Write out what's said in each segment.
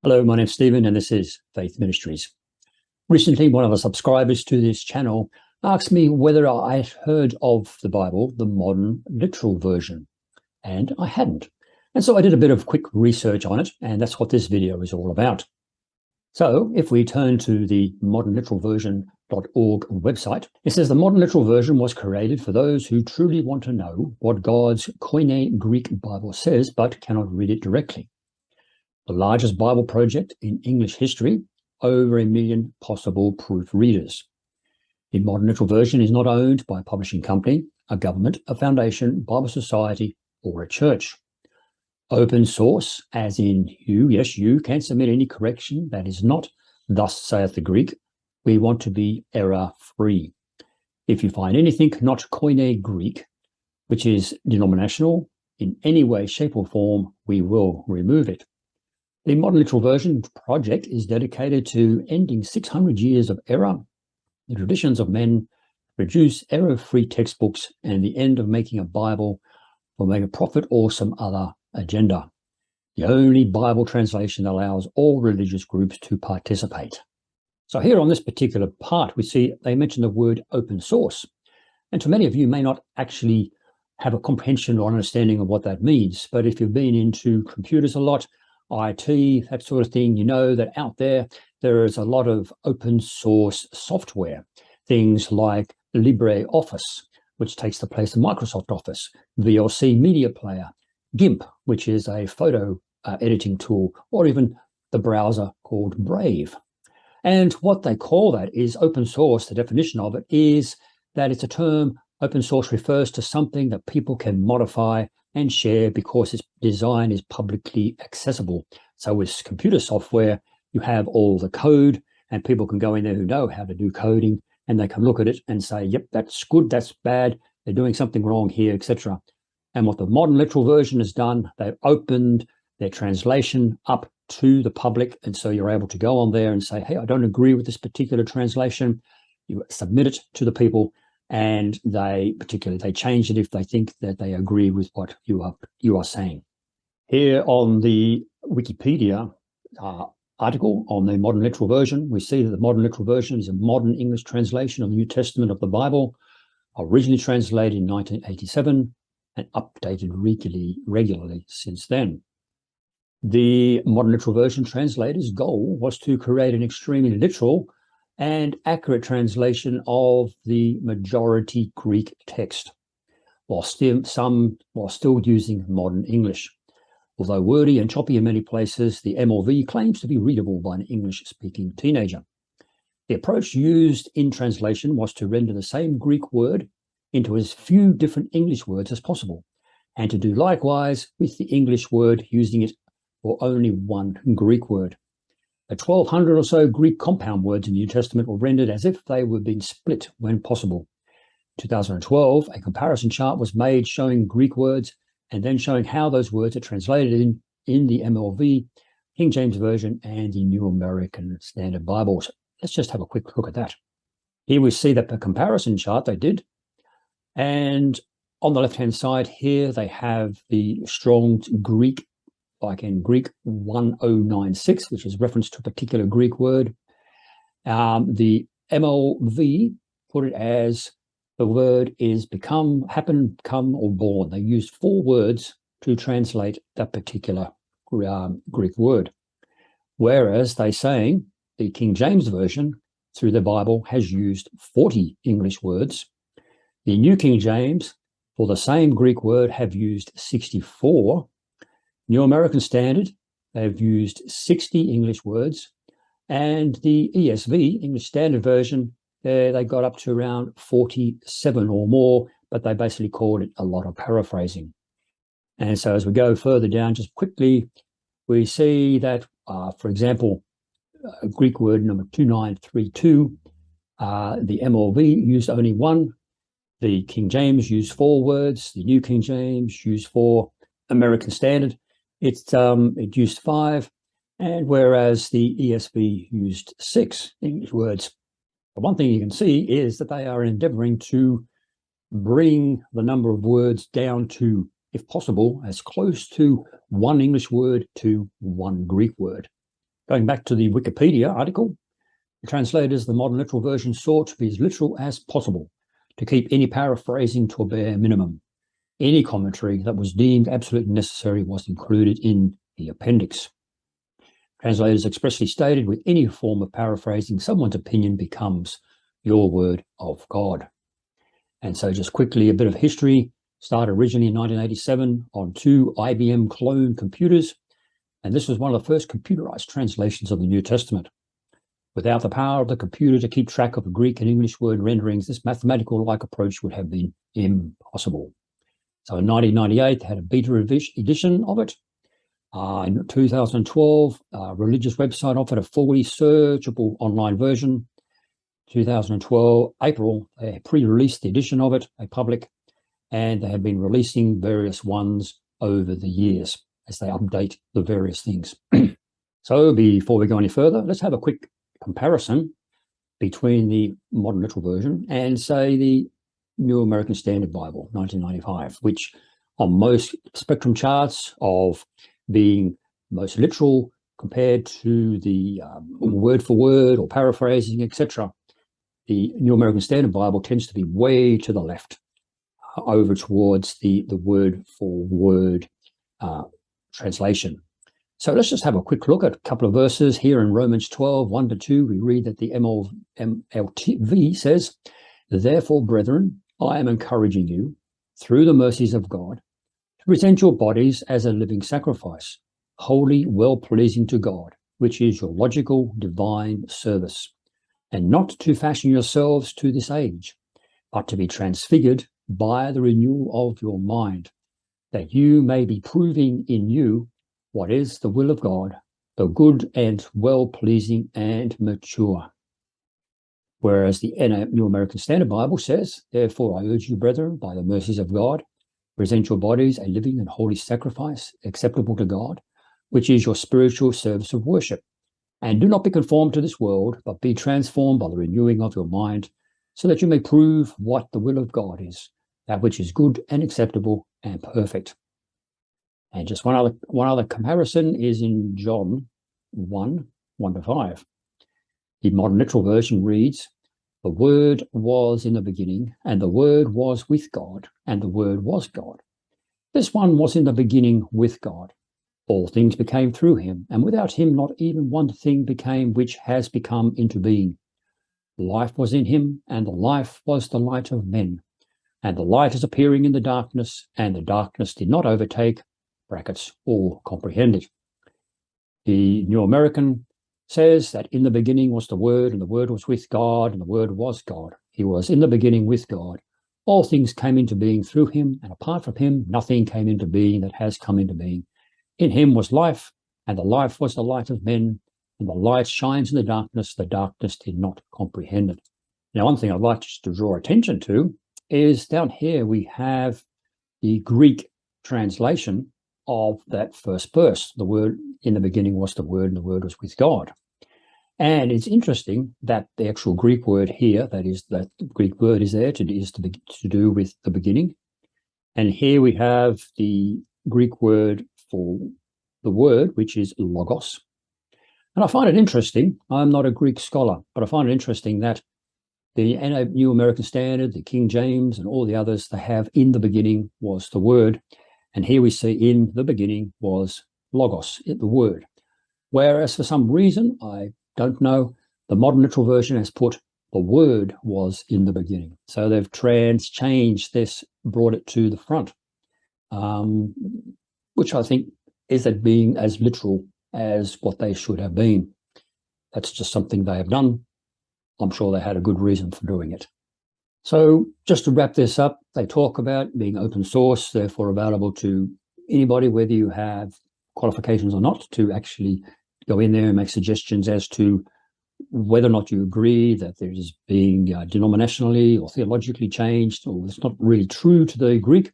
Hello, my name's Stephen, and this is Faith Ministries. Recently, one of the subscribers to this channel asked me whether I had heard of the Bible, the modern literal version, and I hadn't. And so I did a bit of quick research on it, and that's what this video is all about. So if we turn to the modernliteralversion.org website, it says the modern literal version was created for those who truly want to know what God's Koine Greek Bible says, but cannot read it directly. The largest Bible project in English history, over 1 million possible proofreaders. The modern literal version is not owned by a publishing company, a government, a foundation, Bible society, or a church. Open source, as in you can submit any correction that is not "thus saith the Greek." We want to be error-free. If you find anything not Koine Greek, which is denominational in any way, shape, or form, we will remove it. The Modern Literal Version project is dedicated to ending 600 years of error, the traditions of men, produce error-free textbooks, and the end of making a Bible for make a profit or some other agenda. The only Bible translation that allows all religious groups to participate. So here on this particular part, we see they mention the word open source. And to many of you may not actually have a comprehension or understanding of what that means. But if you've been into computers a lot, IT, that sort of thing, you know that out there is a lot of open source software, things like LibreOffice, which takes the place of Microsoft Office, VLC Media Player, GIMP, which is a photo editing tool, or even the browser called Brave. And what they call that is open source. The definition of it is that it's a term. Open source refers to something that people can modify and share because its design is publicly accessible. So with computer software, you have all the code and people can go in there who know how to do coding and they can look at it and say, yep, that's good, that's bad, they're doing something wrong here, etc. And what the modern literal version has done, they've opened their translation up to the public. And so you're able to go on there and say, hey, I don't agree with this particular translation. You submit it to the people, and they change it if they think that they agree with what you are saying. Here on the Wikipedia article on the modern literal version, we see that the modern literal version is a modern English translation of the New Testament of the Bible, originally translated in 1987 and updated regularly since then. The modern literal version translator's goal was to create an extremely literal and accurate translation of the majority Greek text, while still using modern English. Although wordy and choppy in many places, the MLV claims to be readable by an English-speaking teenager. The approach used in translation was to render the same Greek word into as few different English words as possible, and to do likewise with the English word, using it for only one Greek word. The 1,200 or so Greek compound words in the New Testament were rendered as if they were being split when possible. In 2012, a comparison chart was made showing Greek words and then showing how those words are translated in the MLV, King James Version, and the New American Standard Bibles. Let's just have a quick look at that. Here we see that the comparison chart they did. And on the left-hand side here, they have the Strong's Greek, like in Greek 1096, which is reference to a particular Greek word. The MLV put it as the word is become, happen, come, or born. They used 4 words to translate that particular Greek word. Whereas they're saying the King James Version through the Bible has used 40 English words. The New King James, for the same Greek word, have used 64. New American Standard, they've used 60 English words, and the ESV, English Standard Version, they got up to around 47 or more, but they basically called it a lot of paraphrasing. And so as we go further down, just quickly, we see that, for example, Greek word number 2932, the MLV used only 1, the King James used 4 words, the New King James used 4, American Standard, it used 5, and whereas the ESV used 6 English words. But one thing you can see is that they are endeavoring to bring the number of words down to, if possible, as close to 1 English word to 1 Greek word. Going back to the Wikipedia article, the translators of the modern literal version sought to be as literal as possible, to keep any paraphrasing to a bare minimum. Any commentary that was deemed absolutely necessary was included in the appendix. Translators expressly stated, with any form of paraphrasing, someone's opinion becomes your word of God. And so just quickly, a bit of history. Started originally in 1987 on 2 IBM clone computers. And this was one of the first computerized translations of the New Testament. Without the power of the computer to keep track of the Greek and English word renderings, this mathematical-like approach would have been impossible. So in 1998, they had a beta edition of it. In 2012, a religious website offered a fully searchable online version. 2012, April, they pre-released the edition of it, a public, and they have been releasing various ones over the years as they update the various things. So before we go any further, let's have a quick comparison between the modern literal version and, say, the New American Standard Bible, 1995, which on most spectrum charts of being most literal compared to the word for word or paraphrasing, etc., the New American Standard Bible tends to be way to the left, over towards the word for word translation. So let's just have a quick look at a couple of verses here in Romans 12, 1-2. We read that the MLTV says, "Therefore, brethren, I am encouraging you, through the mercies of God, to present your bodies as a living sacrifice, holy, well-pleasing to God, which is your logical divine service, and not to fashion yourselves to this age, but to be transfigured by the renewal of your mind, that you may be proving in you what is the will of God, the good and well-pleasing and mature." Whereas the New American Standard Bible says, "Therefore I urge you, brethren, by the mercies of God, present your bodies a living and holy sacrifice, acceptable to God, which is your spiritual service of worship. And do not be conformed to this world, but be transformed by the renewing of your mind, so that you may prove what the will of God is, that which is good and acceptable and perfect." And just one other comparison is in John 1, 1-5. The modern literal version reads, "The Word was in the beginning, and the Word was with God, and the Word was God. This one was in the beginning with God. All things became through him, and without him not even one thing became which has become into being. Life was in him, and the life was the light of men. And the light is appearing in the darkness, and the darkness did not overtake (brackets or comprehend it). The New American says that in the beginning was the Word, and the Word was with God, and the Word was God. He was in the beginning with God. All things came into being through him, and apart from him, nothing came into being that has come into being. In him was life, and the life was the light of men, and the light shines in the darkness did not comprehend it." Now, one thing I'd like just to draw attention to is down here we have the Greek translation of that first verse. The Word in the beginning was the Word, and the Word was with God. And it's interesting that the actual Greek word here, that Greek word is there to do with the beginning. And here we have the Greek word for the word, which is logos. And I find it interesting. I'm not a Greek scholar, but I find it interesting that the New American Standard, the King James, and all the others, they have "in the beginning was the Word." And here we see "in the beginning was logos," the Word. Whereas for some reason, I don't know, the modern literal version has put "the Word was in the beginning." So they've changed this, brought it to the front, which I think is at being as literal as what they should have been. That's just something they have done. I'm sure they had a good reason for doing it. So just to wrap this up, they talk about being open source, therefore available to anybody, whether you have qualifications or not, to actually go in there and make suggestions as to whether or not you agree that there is being denominationally or theologically changed, or it's not really true to the Greek.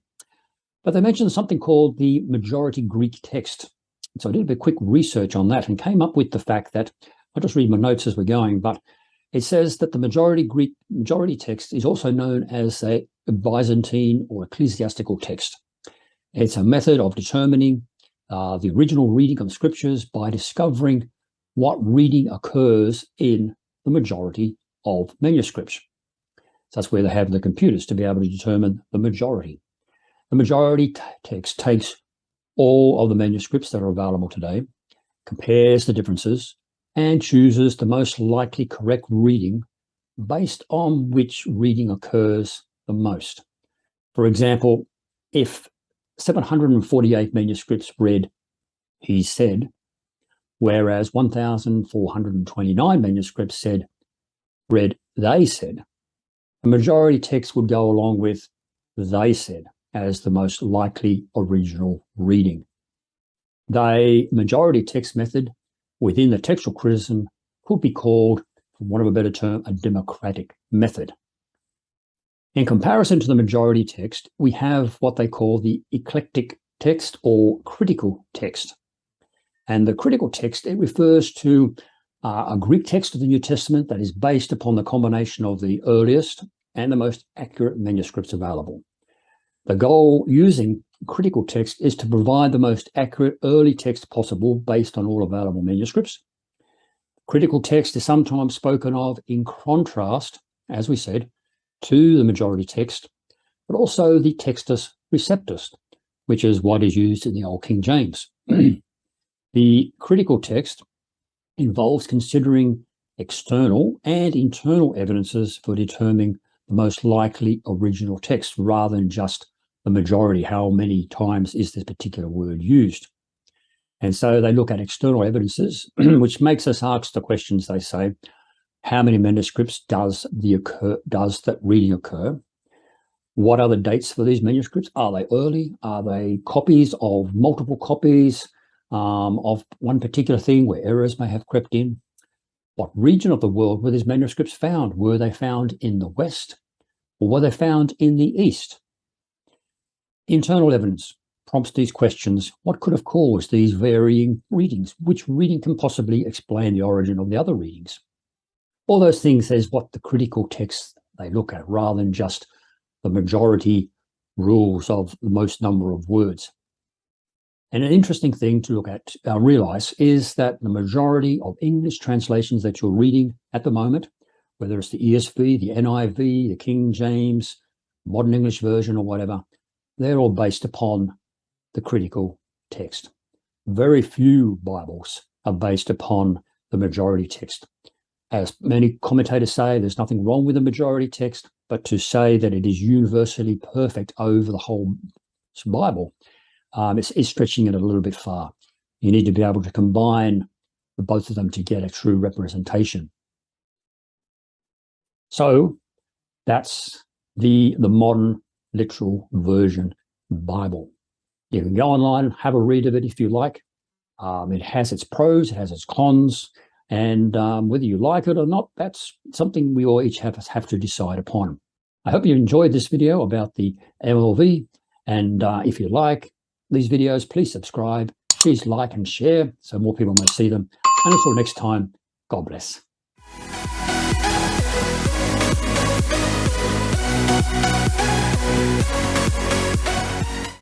But they mentioned something called the majority Greek text. So I did a bit of quick research on that and came up with the fact that, I'll just read my notes as we're going, but it says that the majority text is also known as a Byzantine or ecclesiastical text. It's a method of determining the original reading of scriptures by discovering what reading occurs in the majority of manuscripts. So that's where they have the computers to be able to determine the majority. The majority text takes all of the manuscripts that are available today, compares the differences, and chooses the most likely correct reading based on which reading occurs the most. For example, if 748 manuscripts read "he said," whereas 1,429 manuscripts read "they said," the majority text would go along with "they said" as the most likely original reading. The majority text method within the textual criticism could be called, for want of a better term, a democratic method. In comparison to the majority text, we have what they call the eclectic text or critical text. And the critical text, it refers to a Greek text of the New Testament that is based upon the combination of the earliest and the most accurate manuscripts available. The goal using critical text is to provide the most accurate early text possible based on all available manuscripts. Critical text is sometimes spoken of in contrast, as we said, to the majority text, but also the Textus Receptus, which is what is used in the Old King James. The critical text involves considering external and internal evidences for determining the most likely original text rather than just the majority. How many times is this particular word used? And so they look at external evidences, which makes us ask the questions. They say, how many manuscripts does that reading occur? What are the dates for these manuscripts? Are they early? Are they copies of multiple copies of one particular thing where errors may have crept in? What region of the world were these manuscripts found? Were they found in the West or were they found in the East? Internal evidence prompts these questions. What could have caused these varying readings? Which reading can possibly explain the origin of the other readings? All those things is what the critical texts they look at, rather than just the majority rules of the most number of words. And an interesting thing to look at, realize, is that the majority of English translations that you're reading at the moment, whether it's the ESV, the NIV, the King James, Modern English Version, or whatever, they're all based upon the critical text. Very few Bibles are based upon the majority text. As many commentators say, there's nothing wrong with the majority text, but to say that it is universally perfect over the whole Bible is stretching it a little bit far. You need to be able to combine both of them to get a true representation. So that's the modern literal version Bible. You can go online and have a read of it if you like. It has its pros, it has its cons, and whether you like it or not, that's something we all each have to decide upon. I hope you enjoyed this video about the MLV, and if you like these videos, please subscribe, please like and share so more people may see them. And until next time, God bless.